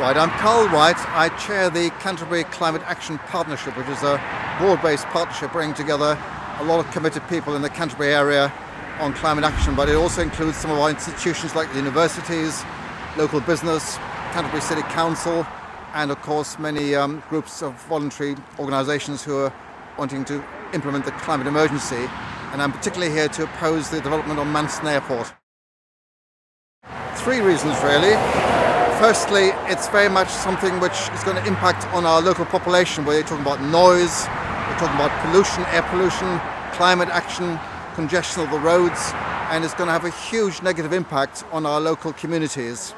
Right, I'm Carl Wright. I chair the Canterbury Climate Action Partnership, which is a broad-based partnership bringing together a lot of committed people in the Canterbury area on climate action, but it also includes some of our institutions like the universities, local business, Canterbury City Council, and of course many groups of voluntary organisations who are wanting to implement the climate emergency. And I'm particularly here to oppose the development on Manston Airport. Three reasons really. Firstly, it's very much something which is going to impact on our local population, where you're talking about noise, you're talking about pollution, air pollution, climate action, congestion of the roads, and it's going to have a huge negative impact on our local communities.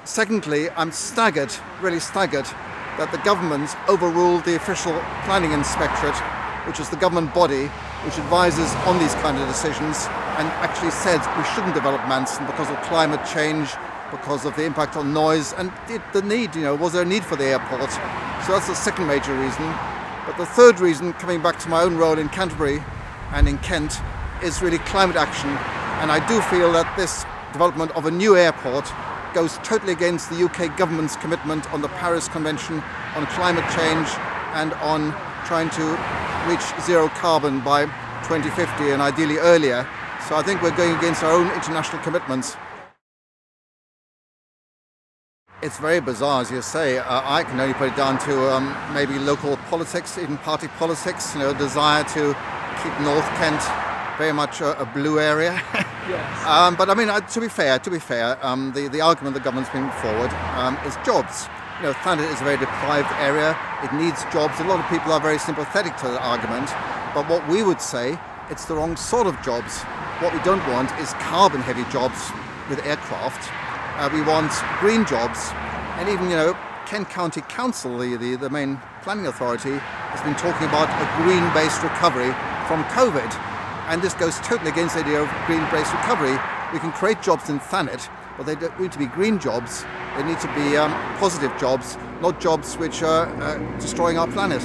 Secondly, I'm staggered, really staggered, that the government overruled the official planning inspectorate, which is the government body which advises on these kind of decisions, and actually said we shouldn't develop Manston because of climate change, because of the impact on noise, and the need, was there a need for the airport? So that's the second major reason. But the third reason, coming back to my own role in Canterbury and in Kent, is really climate action. And I do feel that this development of a new airport goes totally against the UK government's commitment on the Paris Convention on climate change and on trying to reach zero carbon by 2050 and ideally earlier. So I think we're going against our own international commitments. It's very bizarre, as you say. I can only put it down to maybe local politics, even party politics, desire to keep North Kent very much a blue area. Yes. But I mean, to be fair, the argument the government's bringing forward is jobs. Thanet is a very deprived area. It needs jobs. A lot of people are very sympathetic to that argument. But what we would say, it's the wrong sort of jobs. What we don't want is carbon-heavy jobs with aircraft. We want green jobs, and even Kent County Council, the main planning authority, has been talking about a green-based recovery from COVID, and this goes totally against the idea of green-based recovery. We can create jobs in Thanet, but they don't need to be green jobs. They need to be positive jobs, not jobs which are destroying our planet.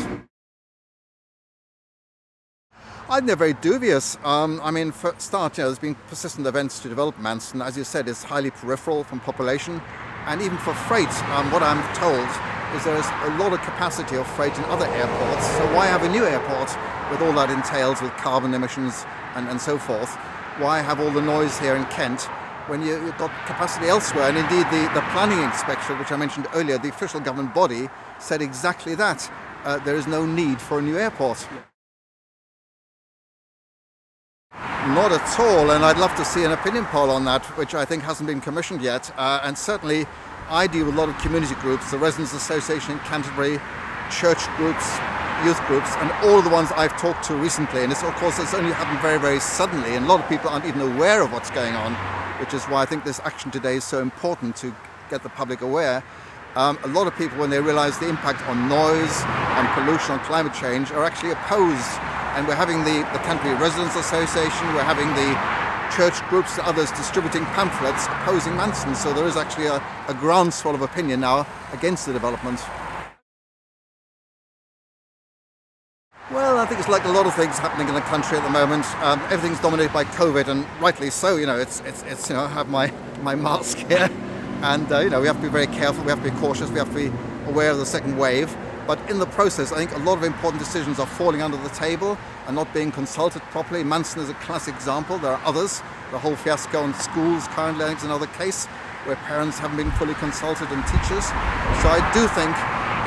I think they're very dubious. For a start, there's been persistent events to develop Manston. As you said, it's highly peripheral from population. And even for freight, what I'm told is there's a lot of capacity of freight in other airports. So why have a new airport with all that entails with carbon emissions and so forth? Why have all the noise here in Kent when you've got capacity elsewhere? And indeed, the planning inspectorate, which I mentioned earlier, the official government body, said exactly that. There is no need for a new airport. Not at all, and I'd love to see an opinion poll on that, which I think hasn't been commissioned yet. And certainly I deal with a lot of community groups, the Residents Association in Canterbury, church groups, youth groups, and all of the ones I've talked to recently. And of course, it's only happened very, very suddenly, and a lot of people aren't even aware of what's going on, which is why I think this action today is so important, to get the public aware. A lot of people, when they realise the impact on noise, on pollution, on climate change, are actually opposed. And we're having the Canterbury Residents Association, we're having the church groups and others distributing pamphlets opposing Manston. So there is actually a groundswell of opinion now against the development. Well, I think it's like a lot of things happening in the country at the moment. Everything's dominated by COVID, and rightly so. It's I have my mask here, and we have to be very careful. We have to be cautious. We have to be aware of the second wave. But in the process, I think a lot of important decisions are falling under the table and not being consulted properly. Manston is a classic example. There are others. The whole fiasco on schools currently, I think, is another case where parents haven't been fully consulted, and teachers. So I do think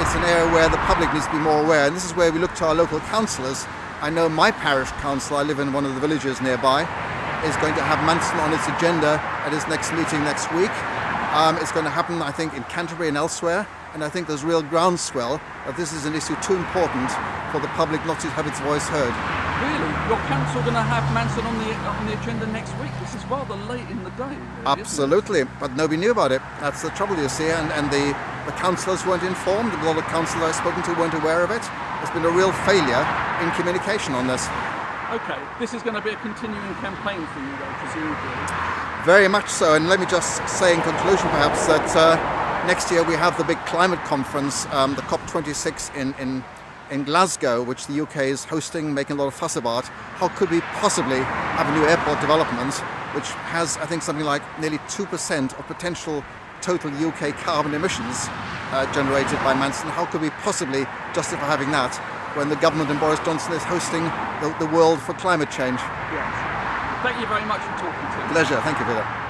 it's an area where the public needs to be more aware. And this is where we look to our local councillors. I know my parish council, I live in one of the villages nearby, is going to have Manston on its agenda at its next meeting next week. It's going to happen, I think, in Canterbury and elsewhere. And I think there's real groundswell that this is an issue too important for the public not to have its voice heard. Really? Your council going to have Manston on the agenda next week? This is rather late in the day. Really, absolutely, but nobody knew about it. That's the trouble, you see. And the councillors weren't informed. A lot of councillors I've spoken to weren't aware of it. There's been a real failure in communication on this. Okay, this is going to be a continuing campaign for you, though, presumably. Very much so. And let me just say in conclusion, perhaps, that next year we have the big climate conference, the COP26 in Glasgow, which the UK is hosting, making a lot of fuss about. How could we possibly have a new airport development which has, I think, something like nearly 2% of potential total UK carbon emissions? generated by Manston. How could we possibly justify having that when the government and Boris Johnson is hosting the world for climate change? Yes. Thank you very much for talking to me. Pleasure. Thank you, Peter.